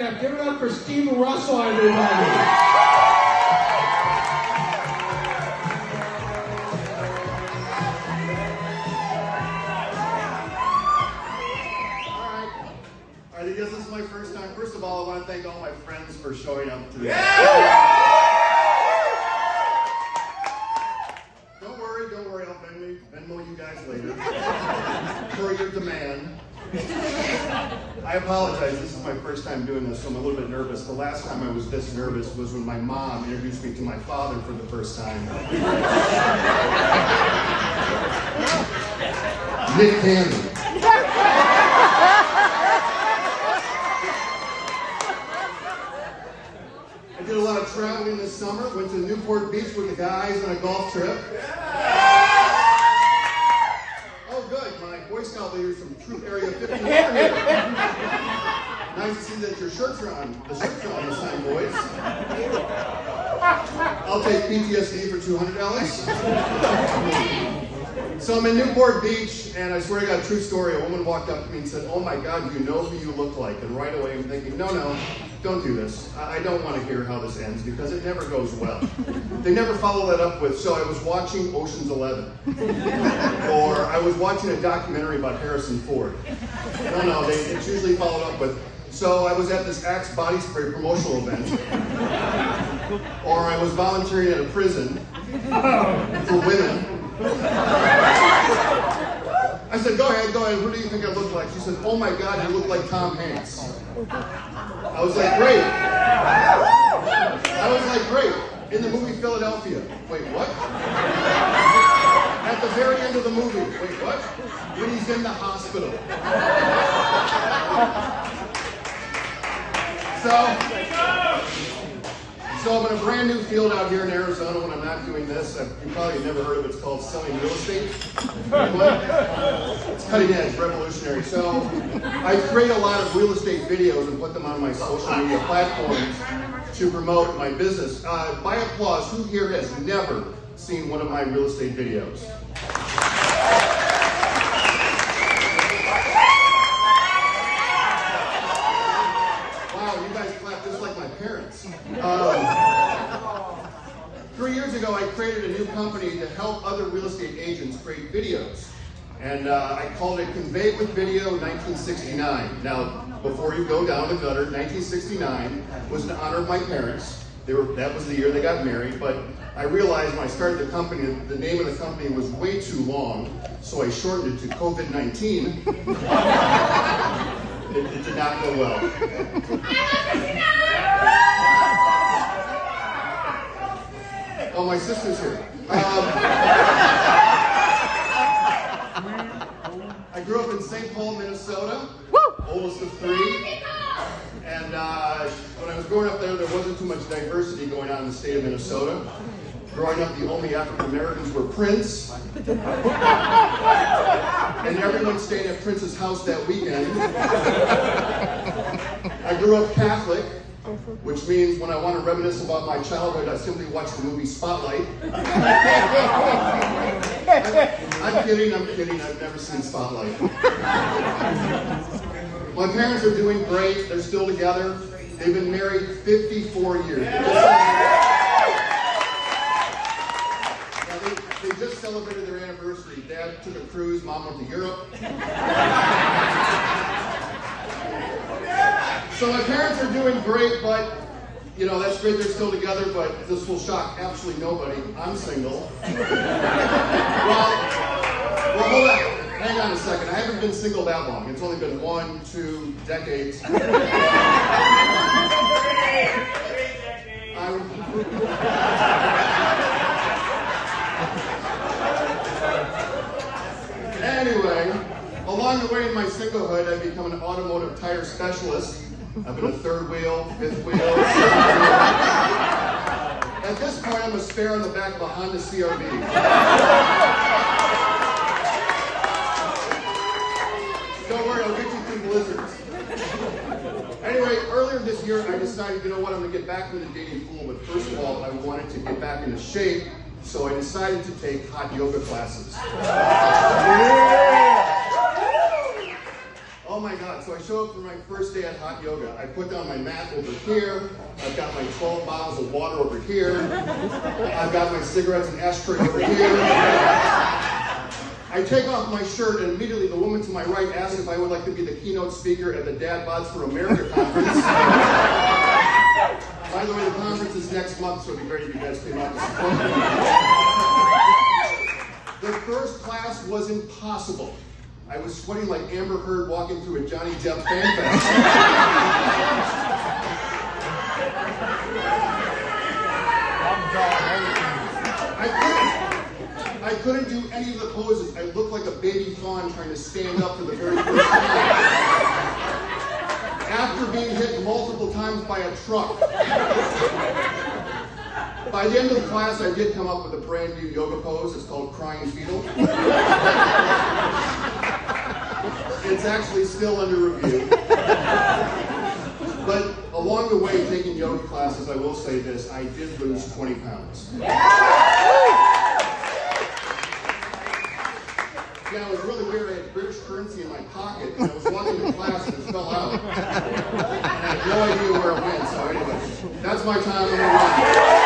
enough. Give it up for Steven Russell, everybody. I guess this is my first time. First of all, I want to thank all my friends for showing up to this. Don't worry, I'll Venmo you guys later. For your demand. I apologize, this is my first time doing this, so I'm a little bit nervous. The last time I was this nervous was when my mom introduced me to my father for the first time. Nick Cannon. I did a lot of traveling this summer, went to Newport Beach with the guys on a golf trip. Oh good, my Boy Scout leaders from Troop Area 51 are here. Nice to see that your shirts are on. The shirts are on this time, boys. I'll take PTSD for $200. So I'm in Newport Beach, and I swear to God, true story, a woman walked up to me and said, "Oh my God, you know who you look like." And right away I'm thinking, no, don't do this. I don't want to hear how this ends because it never goes well. They never follow that up with, so I was watching Ocean's 11. Or I was watching a documentary about Harrison Ford. No, it's usually followed up with, so I was at this Axe body spray promotional event. Or I was volunteering at a prison for women. I said, go ahead, who do you think I look like? She said, "Oh my God, you look like Tom Hanks." I was like, great. In the movie Philadelphia. Wait, what? At the very end of the movie. Wait, what? When he's in the hospital. So I'm in a brand new field out here in Arizona when I'm not doing this. You probably never heard of it. It's called selling real estate. It's cutting edge, revolutionary. So I create a lot of real estate videos and put them on my social media platforms to promote my business. By applause, who here has never seen one of my real estate videos? Wow, you guys clap just like my parents. 3 years ago, I created a new company to help other real estate agents create videos. And I called it Convey with Video 1969. Now, before you go down the gutter, 1969 was in honor of my parents. That was the year they got married, but I realized when I started the company, the name of the company was way too long, so I shortened it to COVID-19. It did not go well. Oh, my sister's here. I grew up in St. Paul, Minnesota, oldest of three. And when I was growing up there wasn't too much diversity going on in the state of Minnesota. Growing up, the only African Americans were Prince. And everyone stayed at Prince's house that weekend. I grew up Catholic, which means when I want to reminisce about my childhood, I simply watch the movie Spotlight. I'm kidding, I've never seen Spotlight. My parents are doing great, they're still together. They've been married 54 years. They just celebrated their anniversary. Dad took a cruise, Mom went to Europe. So my parents are doing great, but, that's great they're still together, but this will shock absolutely nobody. I'm single. Well, hold on. Hang on a second. I haven't been single that long. It's only been 1, 2 decades. Anyway, along the way in my singlehood, I've become an automotive tire specialist. I've been a third wheel, fifth wheel, seventh wheel. At this point, I'm a spare on the back of a Honda CR-V. Don't worry, I'll get you through blizzards. Anyway, earlier this year, I decided, I'm going to get back into the dating pool, but first of all, I wanted to get back into shape, so I decided to take hot yoga classes. Oh Oh my God. So I show up for my first day at hot yoga. I put down my mat over here. I've got my 12 bottles of water over here. I've got my cigarettes and ashtray over here. I take off my shirt and immediately the woman to my right asks if I would like to be the keynote speaker at the Dad Bods for America conference. By the way, the conference is next month, so it'd be great if you guys came out to support me. The first class was impossible. I was sweating like Amber Heard walking through a Johnny Depp fan fest. I couldn't do any of the poses. I looked like a baby fawn trying to stand up for the very first time. After being hit multiple times by a truck. By the end of the class, I did come up with a brand new yoga pose. It's called Crying Fetal. It's actually still under review. But along the way, taking yoga classes, I will say this, I did lose 20 pounds. Yeah, it was really weird. I had British currency in my pocket, and I was walking to class and it fell out. And I had no idea where it went, so anyway, that's my time.